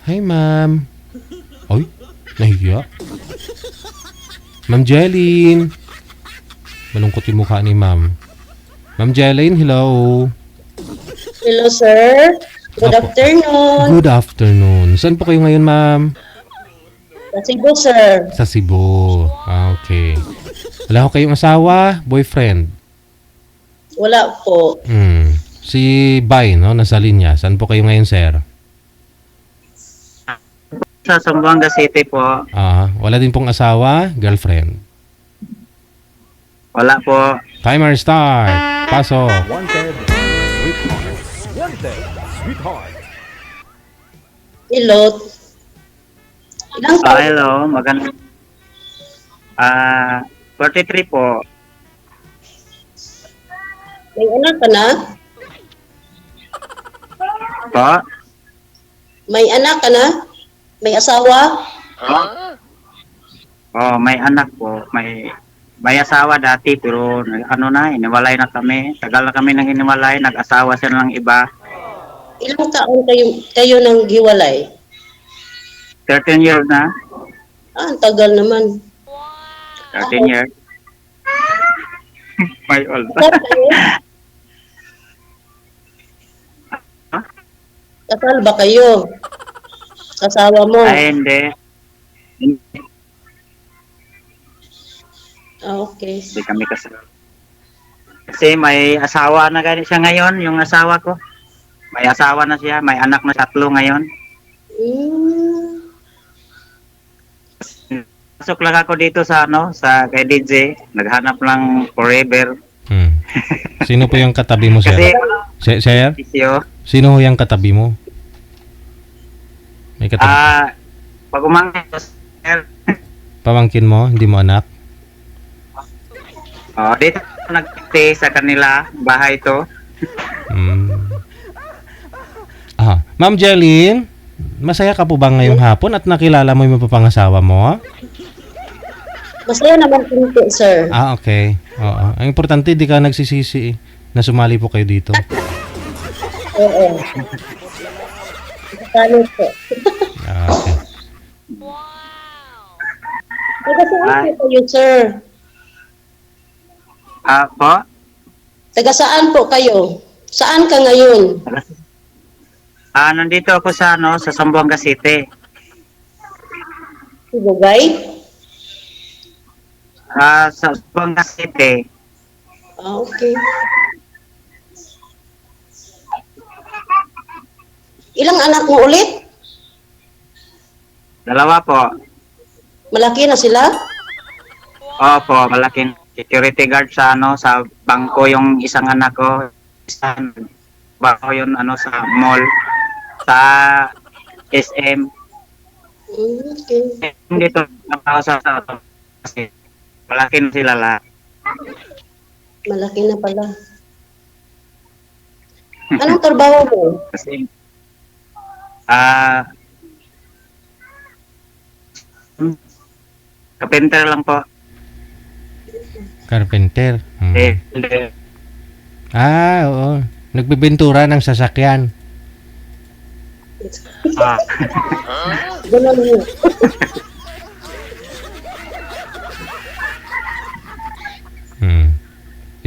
Hi, ma'am. Oy, nahiya. Ma'am Jeline. Malungkot yung mukha ni ma'am. Ma'am Jeline, hello. Hello, sir. Good Opo. afternoon. Good afternoon. Saan po kayo ngayon, ma'am? Sa Cebu, sir. Sa Cebu. Okay. Wala ko kayong asawa, boyfriend. Wala po. Si Bay, no? Nasa linya. Saan po kayo ngayon, sir? Sa Zamboanga City po. Wala din pong asawa, girlfriend. Wala po. Timer start. Pasok. Wanted, sweetheart. Wanted, sweetheart. Hello. Ilang taon? Hello, maganda. 43 po. May anak ka na? Po? May anak ka na? May asawa? May anak po. May asawa dati pero iniwalay na kami. Tagal na kami nang iniwalay. Nag-asawa siya ng iba. Ilang taon kayo nang giwalay? 13 years na. Ang tagal naman. 13 years. May old. Kasal kayo? Kasal ba kayo? Kasawa mo? Ay, hindi. Okay. Hindi kami kasal. Kasi may asawa na gani siya ngayon, yung asawa ko. May asawa na siya, may anak na 3 ngayon. Pasok lang ako dito sa kay DJ, naghanap lang forever. Sino po yung katabi mo, sir? Kasi Sir? isyo, Sino ho yung katabi mo? May katabi. pag umangin ko, sir, Pamangkin mo? Hindi mo anak? dito ako nag-stay sa kanila, bahay to. Ma'am Jeline, masaya ka po ba ngayong hapon at nakilala mo yung mapapangasawa mo? Masaya naman po, sir. Okay. Oo. Ang importante, di ka nagsisisi na sumali po kayo dito. Oo. Kasalo po. Okay. Taga saan po kayo, sir? Po? Taga saan po kayo? Saan ka ngayon? Nandito ako sa Zamboanga City. Sibugay? Sa Zamboanga City. Okay. Ilang anak mo ulit? 2 po. Malaki na sila? Opo, malaking security guard sa sa bangko yung isang anak ko. Isang bangko yun sa mall, sa SM. Okay. Dito nakausa sa kasi malaki na sila lahat. Malaki na pala. Anong trabaho mo? Kasi carpenter lang po. Carpenter. Hindi. Oo. Nagbibentura ng sasakyan. Ganun yun.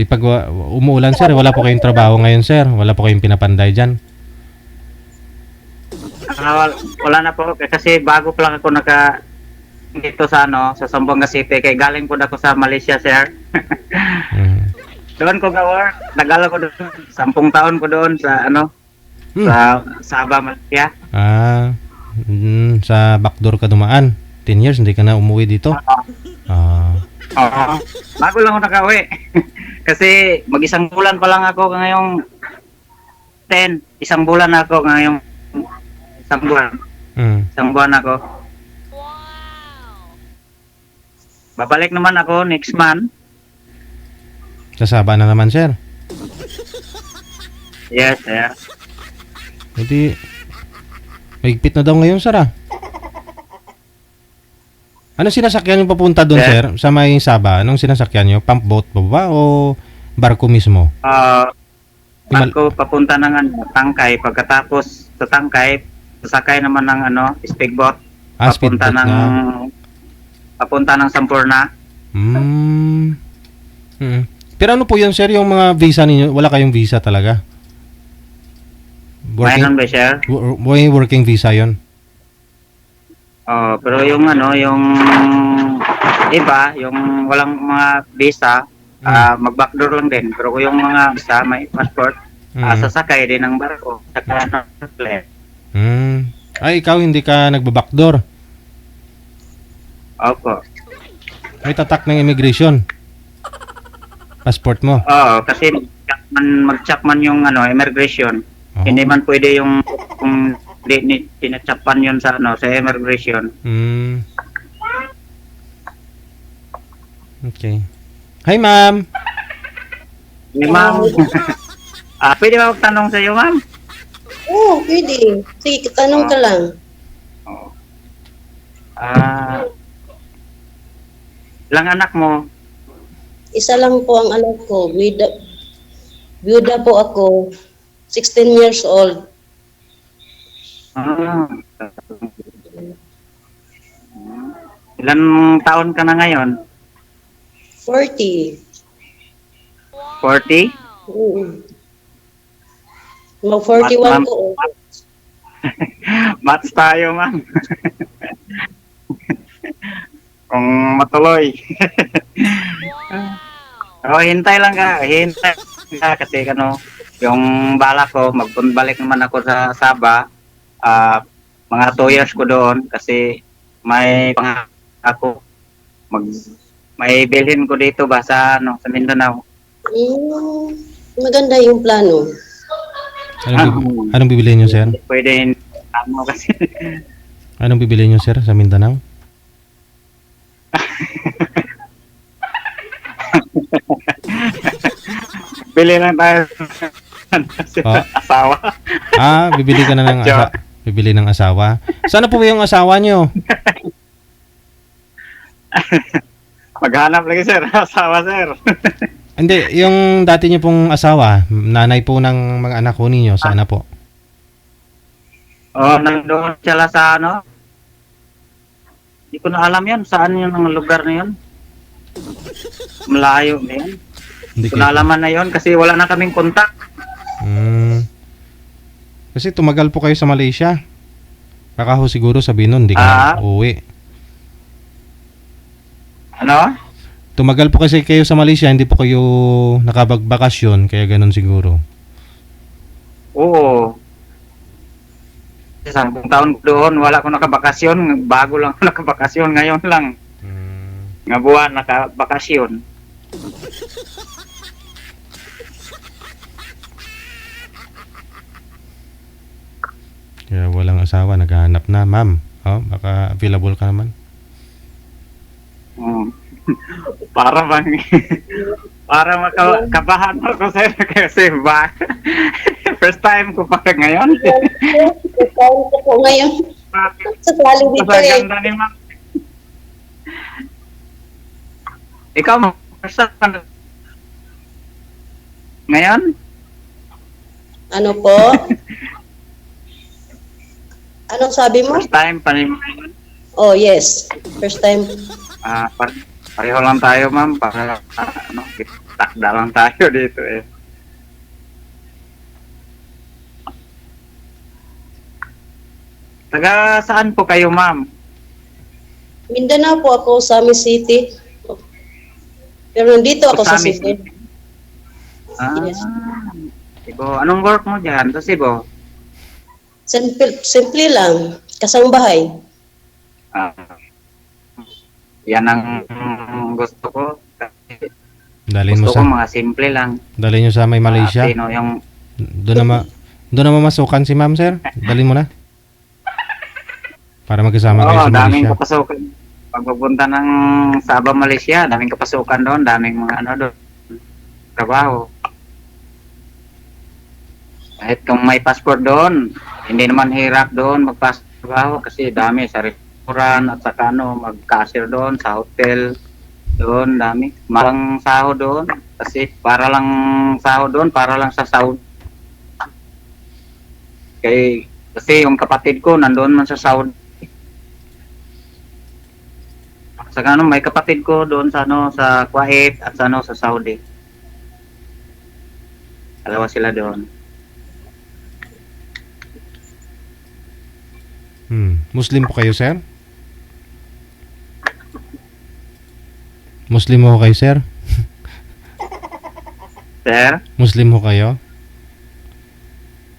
Pag umuulan, sir, wala po kayong trabaho ngayon, sir. Wala po kayong pinapanday dyan. Wala na po kasi bago pa lang ako dito sa sa Zamboanga City kay galing po ako sa Malaysia, sir. Doon ko work. Nagala ko doon 10 taon ko doon sa sa Sabah, Malaysia. Sa backdoor ka dumaan. 10 years, hindi ka na umuwi dito. Oo. Bago lang ako nakauwi. Kasi mag-isang bulan pa lang ako ngayong 10. Isang bulan ako ngayong isang buwan. Isang buwan ako. Babalik naman ako next month. Sa Sabah na naman, sir. Yes, sir. Hindi. Mahigpit na daw ngayon, sir, Ano sinasakyan yung papunta doon, sir? Sa may Sabah, anong sinasakyan nyo? Pump boat ba o barko mismo? Barko papunta ng Tangkay. Pagkatapos sa Tangkay, sasakay naman ng speedboat Speedboat na. papunta ng Sampurna. Mm. Pero ano po yun, sir, yung mga visa ninyo? Wala kayong visa talaga? Mayroon ba, sir? Working visa yon. Oh, pero yung yung iba, yung walang mga visa, mag-backdoor lang din. Pero kung yung mga visa, may passport, sasakay din ng barko. Saka ng plane. Ay, ikaw hindi ka nagbabackdoor. Opo. May tatak ng immigration. Passport mo. Oo, kasi mag-check man yung immigration. Oh. Hindi man pwede yung kung tinatsapan yun sa sa immigration. Okay. Hi, ma'am. Hey, ma'am. Pwede ba magtanong sa iyo, ma'am? Oo, pwede. Sige, tanong ka lang. Oo. Ilang anak mo? Isa lang po ang anak ko. Byuda po ako. 16 years old. Ilan taon ka na ngayon? 40. 40? Mag-41 po. Mats tayo, ma'am. Kung matuloy. Hintay lang ka. Hintay ka kasi yung bala ko, magbalik naman ako sa Sabah. Mga 2 years ko doon kasi may ako may bilhin ko dito ba sa Mindanao. Maganda yung plano. Anong bibili niyo, sir? Pwede kasi. Anong bibili niyo, sir, sa Mindanao? Bili lang tayo asawa. Bibili ka na ng bibili ng asawa. Sana po yung asawa niyo? Maghanap lagi, sir. Asawa, sir. Hindi, yung dati niyo pong asawa, nanay po ng mga anak ko ninyo, sana po? Nandoon sila sa Hindi ko na alam yan. Saan yun ang lugar na yun? Malayo na yun. Hindi ko na alaman na yun kasi wala na kaming kontak. Kasi tumagal po kayo sa Malaysia. Baka ho siguro sabihin nun, hindi ka uuwi. Ano? Tumagal po kasi kayo sa Malaysia, hindi po kayo nakabagbakasyon, kaya ganun siguro. Oo. 10 taon doon, wala ko nakabakasyon. Bago lang ako nakabakasyon, ngayon lang. Nga buwan nakabakasyon. Kaya walang asawa, naghahanap na, ma'am. Baka available ka naman. Para makabahan ako, sir, kasi first time ko pa ngayon. First time ko po ngayon. Sa tali dito Ganda ni ma'am. Ikaw, first time ngayon? Ano po? Anong sabi mo? First time pa rin ngayon? Oh, yes. First time. Pareho lang tayo, ma'am. Para takda lang tayo dito eh. Taga saan po kayo, ma'am? Mindanao po ako, Sami City. Pero nandito ako sa Sami Cebu. Yes. Cebu. Anong work mo dyan sa Cebu? Simple lang. Kasangbahay. Yan ang gusto ko. Dalhin mo Gusto sa ko mga simple lang. Dalhin niyo sa may Malaysia. Yung Doon na mamasukan si ma'am, sir. Dalhin mo na. Para magkasama kayo sa daming Malaysia. kapasukan. Pagpupunta ng Sabah, Malaysia, daming kapasukan doon, daming mga doon. Trabaho. Kahit kung may passport doon, hindi naman hirap doon magpatrabaho kasi dami sa restaurant at saka mag-cashier doon sa hotel. Doon dami. Malang sahod doon kasi para lang sahod doon, para lang sa sahod. Kay Kasi yung kapatid ko nandoon man sa Saudi. Sa ano, may kapatid ko doon sa ano sa Kuwait at sa ano sa Saudi. Dalawa sila doon. Muslim po kayo, sir? Muslim ho kayo, sir? Sir? Muslim ho kayo?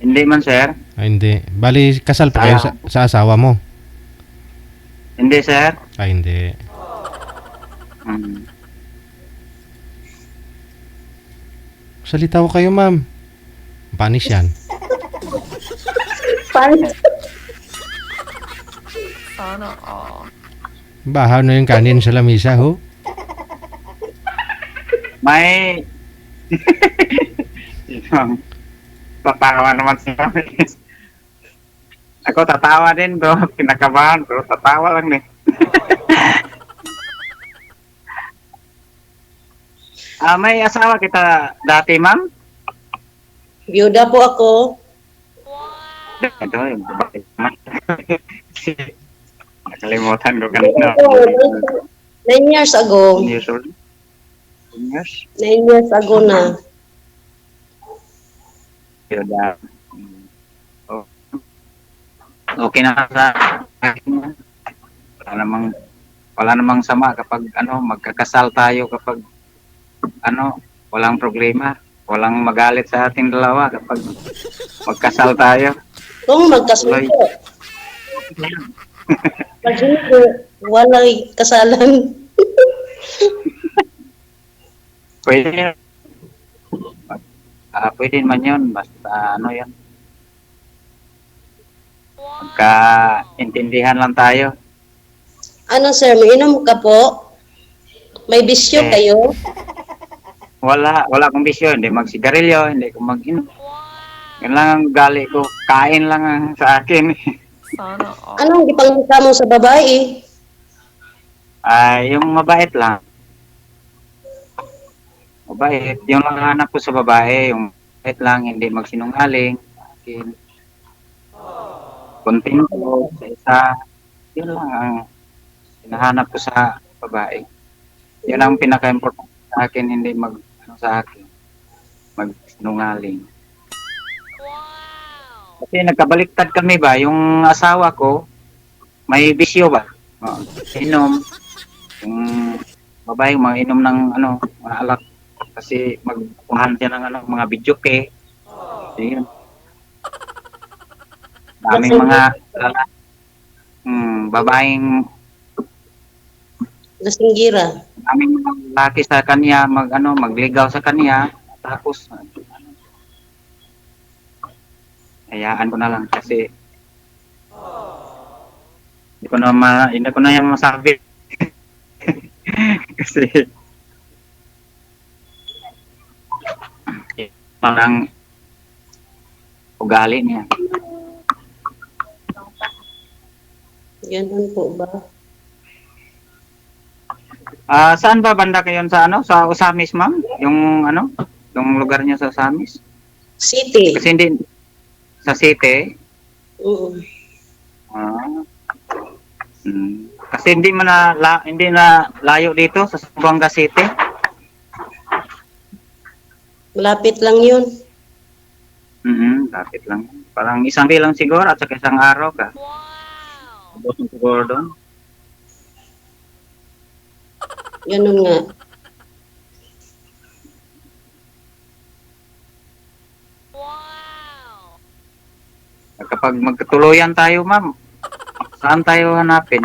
Hindi man, sir. Hindi. Bali, kasal pa kayo sa asawa mo? Hindi, sir. Hindi. Hmm. Salita ko kayo, ma'am. Panis yan. Sana all. Bahaw na yung kanin sa lamisa, ho? May tatawa naman siya. Ako tatawa din, bro. Kinakabahan, bro. Tatawa lang eh. May asawa kita dati, ma'am? Byuda po ako. Ito, yung babae naman. Nakalimutan ko kanina. 9 years ago. 10 years old. 10 years? 9 years ago na. Yun, oh. Okay na sa akin. Wala namang sama kapag ano magkakasal tayo kapag ano walang problema, walang magalit sa ating dalawa kapag magkasal tayo. Kung magkasundo. Pag hindi, walang kasalan. Pwede. Pwede man yun, basta ano yun. Magkaintindihan lang tayo. Ano sir, mainom ka po? May bisyo kayo? Wala akong bisyo, hindi magsigarilyo, hindi ko mag-inom. Yan lang ang gali ko, kain lang ang sa akin. Sana all. Anong ipangita mo sa babae? Yung mabait lang. Mabait, yung lang hanap ko sa babae, yung mabait lang, hindi magsinungaling. Akin. Konting ko sa isa, yun lang ang hinahanap ko sa babae. Yun ang pinaka-important sa akin, hindi sa akin, magsinungaling. Kasi nagkabaliktad kami ba, yung asawa ko, may bisyo ba? Inom. Yung babae, inom ng mga alak. Kasi magpuhan siya ng mga bidyuke. Yun. Daming mga babaeng Lasinggira. daming mga lalaki sa kanya magligaw sa kanya tapos hayaan ko na lang kasi hindi ko na yan masabi. Kasi parang ugali niya. Ganun po ba? Saan ba banda kayo sa Osamis, ma'am? Yung yung lugar niyo sa Osamis? City. Kasi hindi sa city. Oo. Kasi hindi na layo dito sa Zamboanga City. Malapit lang yun. Lapit lang. Parang isang day lang siguro at saka isang araw ka. Wow. Siguro doon. Ganun nga. Kapag magkatuluyan tayo, ma'am, saan tayo hanapin?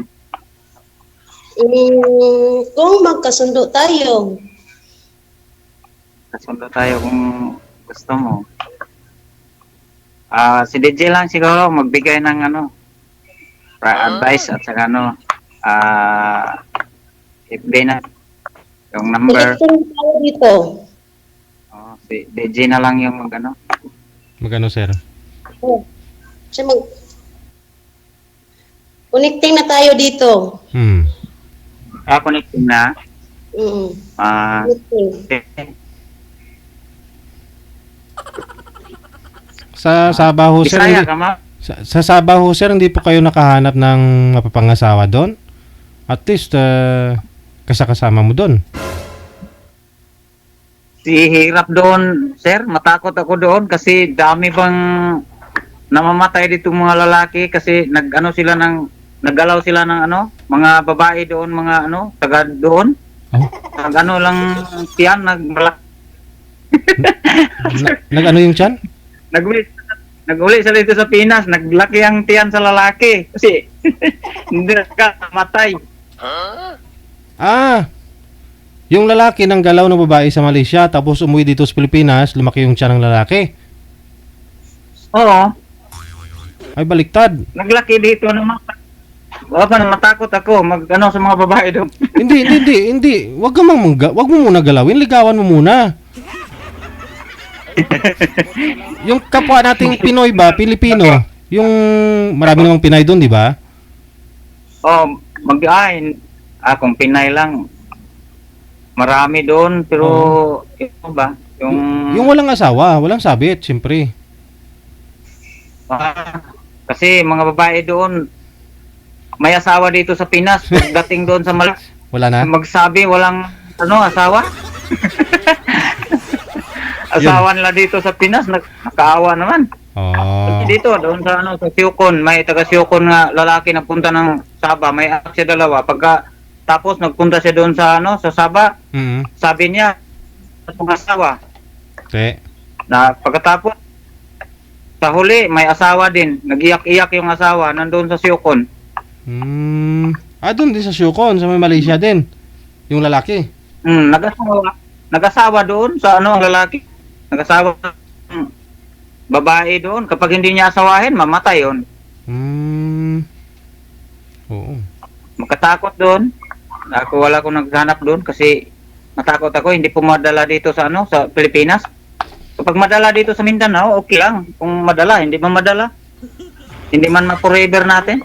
Kung magkasundo tayo. Kasundo tayo kung gusto mo. Si DJ lang siguro magbigay ng advice at saka FB na yung number. Connecting tayo dito. Si DJ na lang yung Magano, sir? Oh. Kasi connecting na tayo dito. Connecting na. Connecting. Sa Sabah ho, sir. Bisaya ka, ma'am? Sa Sabah ho, sir, hindi po kayo nakahanap ng mapapangasawa doon? At least, kasama mo doon. Hirap doon, sir. Matakot ako doon kasi dami bang namamatay dito mga lalaki kasi naggalaw sila ng mga babae doon, mga taga doon. Oh. Lang tiyan, Nag-ano yung tiyan? nag-uli sila dito sa Pinas, naglaki ang tiyan sa lalaki kasi hindi matay. Yung lalaki ng galaw ng babae sa Malaysia tapos umuwi dito sa Pilipinas, lumaki yung tiyan ng lalaki. Oo, Ay, baliktad. naglaki dito naman. Matakot ako sa mga babae doon. Hindi. Wag mo muna galawin, ligawan mo muna. Yung kapwa nating Pinoy ba, Pilipino, yung marami namang Pinay doon, di ba? Kung Pinay lang. Marami doon, pero ito ba? Yung walang asawa, walang sabit, siyempre. Kasi mga babae doon, may asawa dito sa Pinas. Pagdating doon sa Wala na? magsabi walang asawa. Asawa nila dito sa Pinas, nakaawa naman. Dito, doon sa Siukon, may taga Siukon nga lalaki na punta ng Sabah, may anak siya dalawa. Tapos nagpunta siya doon sa Sabah. Sabi niya, asawa. Okay. Na pagkatapos sa huli may asawa din. Nag-iyak-iyak yung asawa nandoon sa Siukon. Doon din sa Siukon, sa may Malaysia din. Yung lalaki. Nag-asawa doon sa ang lalaki. Nag-asawa babae doon. Kapag hindi niya asawahin, mamatay yun. Oo. Makatakot doon. Wala akong naghanap doon kasi matakot ako. Hindi pumadala dito sa sa Pilipinas. Kapag madala dito sa Mindanao, okay lang. Kung madala, hindi man madala. Hindi man ma-forever natin.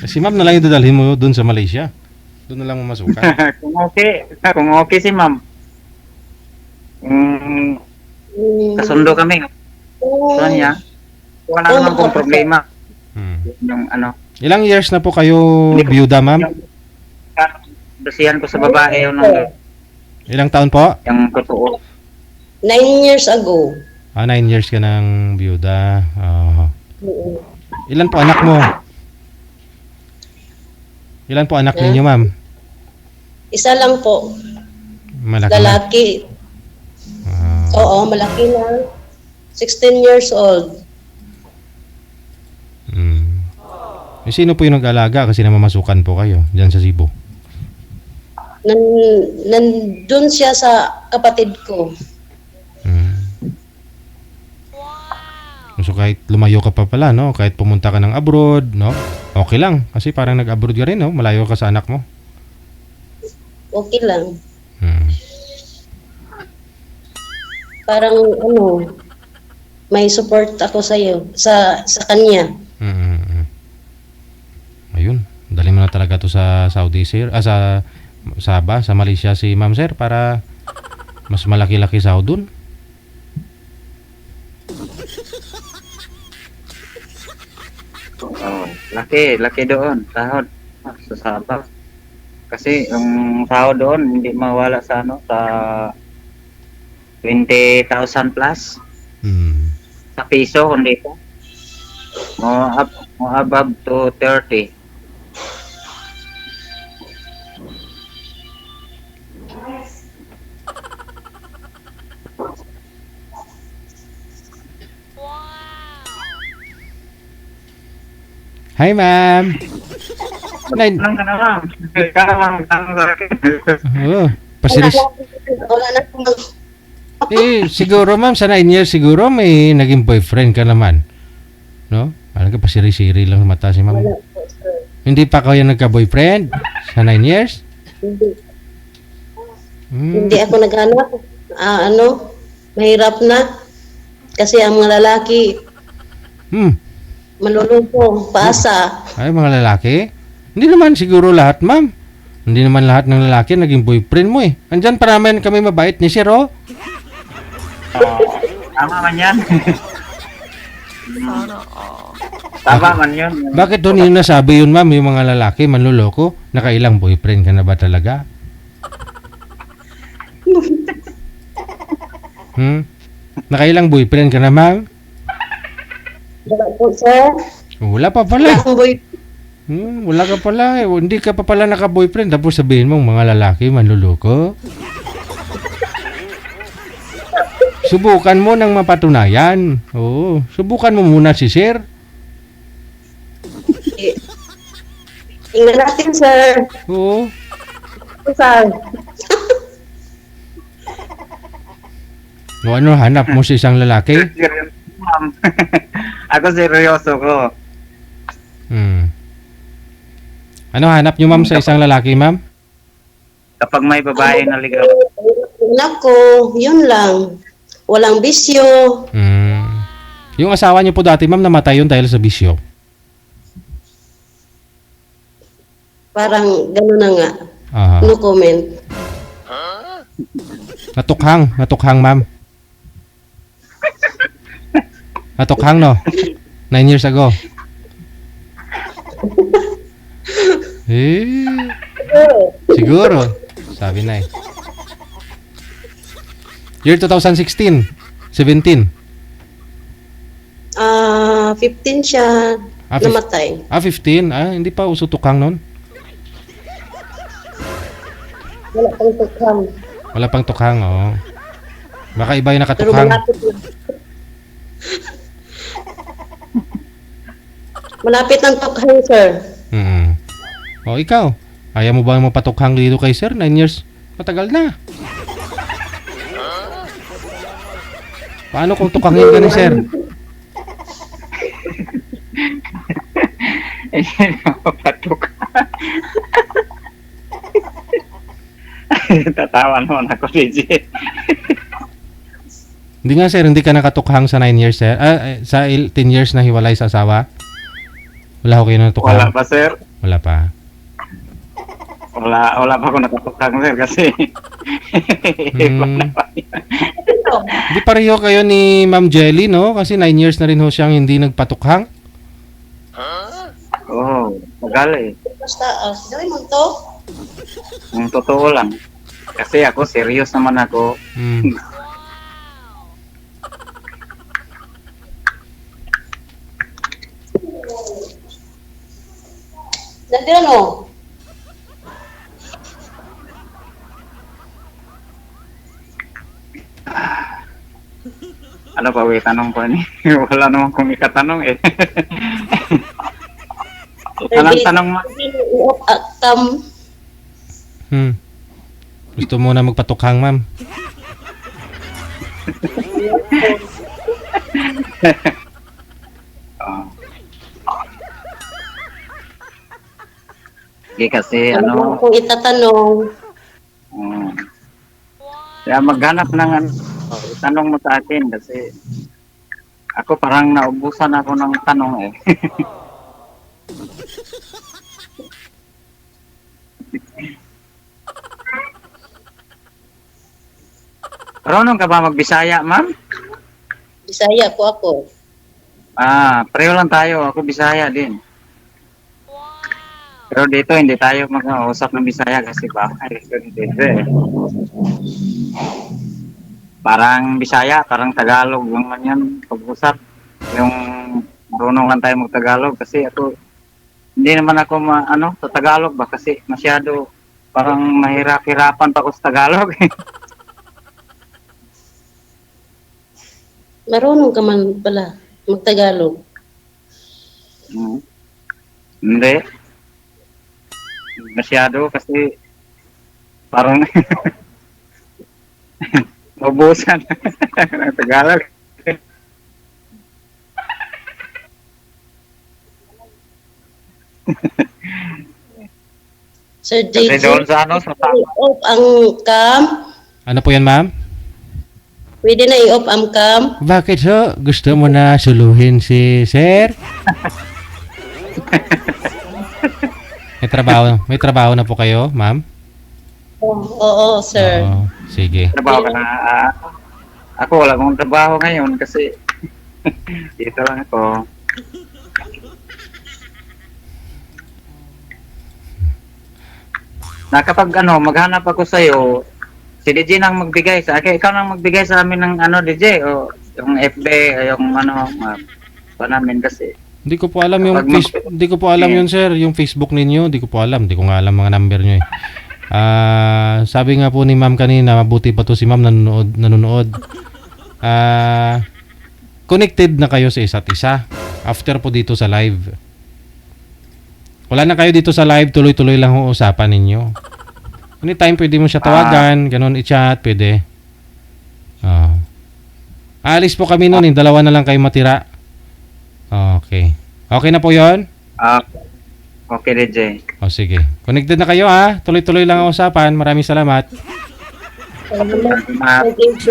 Si ma'am na lang yung dadalhin mo doon sa Malaysia. Doon na lang mamasukan. Kung okay si ma'am. Kasundo kami. So niya, wala naman pong problema. Yung Ilang years na po kayo biyuda, ma'am? Basihan ko sa babae yung Ilang taon po? yung totoo. 9 years ago. 9 years ka ng biyuda. Ilan po anak mo? Ilan po anak ninyo, ma'am? Isa lang po. Malaki na. Lalaki. Oo, malaki na. 16 years old. Sino po yung nag-alaga kasi namamasukan po kayo dyan sa Cebu? Nandun siya sa kapatid ko. So kahit lumayo ka pa pala, no? Kahit pumunta ka ng abroad, no? Okay lang. Kasi parang nag-abroad ka rin, no? Malayo ka sa anak mo. Okay lang. Parang may support ako sa kanya. Ayun. Dali mo na talaga to sa Saudi, sir. Sa Sabah, sa Malaysia si ma'am, sir, para mas malaki-laki sahod dun. Laki doon, sahod sa Sabah. Kasi yung sahod doon hindi mawala sa sa 20,000 plus sa piso kundi po. Mo above to 30. Hi, ma'am. Lang ka na lang. Pasiris. Wala na akong Siguro, ma'am, sa 9 years siguro may naging boyfriend ka naman. No? Parang ka pasiri-siri lang sa mata si ma'am. wala po, sir. Hindi pa kayo nagka-boyfriend sa 9 years? Hindi. Hindi ako naghanap. Mahirap na. Kasi ang mga lalaki, malulungkong, paasa. Ay, mga lalaki? Hindi naman siguro lahat, ma'am. Hindi naman lahat ng lalaki naging boyfriend mo eh. Andyan pa naman kami mabait ni Sir, oh. Tama man yan. Sana all. Tama man yun. Bakit doon yung nasabi yun, ma'am, yung mga lalaki manluloko? Nakailang boyfriend ka na ba talaga? Nakailang boyfriend ka na, ma'am? Wala po, sir. Wala pa Wala pala. akong boy. Wala ka pala. Hindi ka pa pala naka-boyfriend. Tapos sabihin mo, mga lalaki manluloko. Subukan mo nang mapatunayan. Oo. Subukan mo muna si sir. Tingnan natin, sir. Oo. Sir. O ano, hanap mo si isang lalaki? Seryoso, ma'am. Ako seryoso ko. Ano hanap nyo, ma'am, sa isang lalaki, ma'am? Kapag may babae na ligaw. Nako, yun lang. Walang bisyo. Yung asawa niyo po dati, ma'am, namatay yun dahil sa bisyo. Parang gano'n na nga. Aha. No comment. Natukhang, ma'am. Natukhang, no? 9 years ago. Siguro. Sabi na eh. Year 2016, 17. 15 siya Ah, namatay. 15. Hindi pa uso tukhang nun. Wala pang tukhang. Wala pang tukhang, oo. Baka iba yung Pero nakatukhang. malapit na. Malapit ang tukhang, sir. O ikaw, ayaw mo ba mapatukhang dito kay sir? 9 years. Matagal na. Paano kung tukhangin ka ni sir? Patok. Tatawa naman ako, legit. Hindi nga sir, hindi ka nakatukhang sa 9 years sir. Sa 10 years na hiwalay sa asawa? Wala ko kayo natukhang? Wala pa, sir. Wala pa. Wala pa ako natutukang, sir, kasi Hindi pareho kayo ni Ma'am Jelly, no? Kasi 9 years na rin ho siyang hindi nagpatukhang. magal eh. Basta, gawin mo to. Yung totoo lang. Kasi ako, serious naman ako. Nandiyan ano? Ano pa, wait, tanong ko ni. Wala naman kung ikatanong eh. Anong tanong mo? Gusto mo na magpatukhang, ma'am? Okay, kasi Ano kung itatanong? Kaya maghanap ng tanong mo sa akin kasi ako parang naubusan ako ng tanong eh. Marunong ka ba magbisaya, ma'am? Bisaya po ako. Pareho lang tayo. Ako Bisaya din. Pero dito hindi tayo mag-usap ng Bisaya kasi baka dito eh. Parang Bisaya, parang Tagalog yung yan pag-usap. Yung marunong lang tayo mag-Tagalog kasi ako hindi naman ako sa Tagalog ba kasi masyado parang mahirap-hirapan pa ako sa Tagalog. Marunong ka man pala mag-Tagalog. Hindi. Masyado kasi parang mabusan ng Tagalog. Sir Kasi JJ, doon sa sa i-off ang cam. Ano po yan, ma'am? Pwede na i-off ang cam. Bakit so? Gusto mo na suluhin si sir? May trabaho na po kayo, ma'am? Oo, sir. Oo, sige. trabaho ka na. Ako wala akong trabaho ngayon kasi dito lang ako. Nakapag maghanap ako sa'yo, si DJ nang magbigay sa akin. Ikaw nang magbigay sa amin ng DJ o yung FB o yung pa namin kasi. Hindi ko po alam yung hindi ko po alam yun, sir, yung Facebook ninyo, hindi ko po alam, hindi ko nga alam mga number niyo eh. Sabi nga po ni ma'am kanina, mabuti pa to si ma'am nanonood. Connected na kayo sa isa't isa after po dito sa live. Wala na kayo dito sa live, tuloy-tuloy lang ang usapan ninyo. Anytime pwede mo siya tawagan, ganun i-chat, pwede. Alis po kami noon, dalawa na lang kayo matira. Okay. Okay na po 'yon? Okay, DJ. O sige. Connected na kayo ha. Tuloy-tuloy lang ang usapan. Maraming salamat. Salamat, DJ.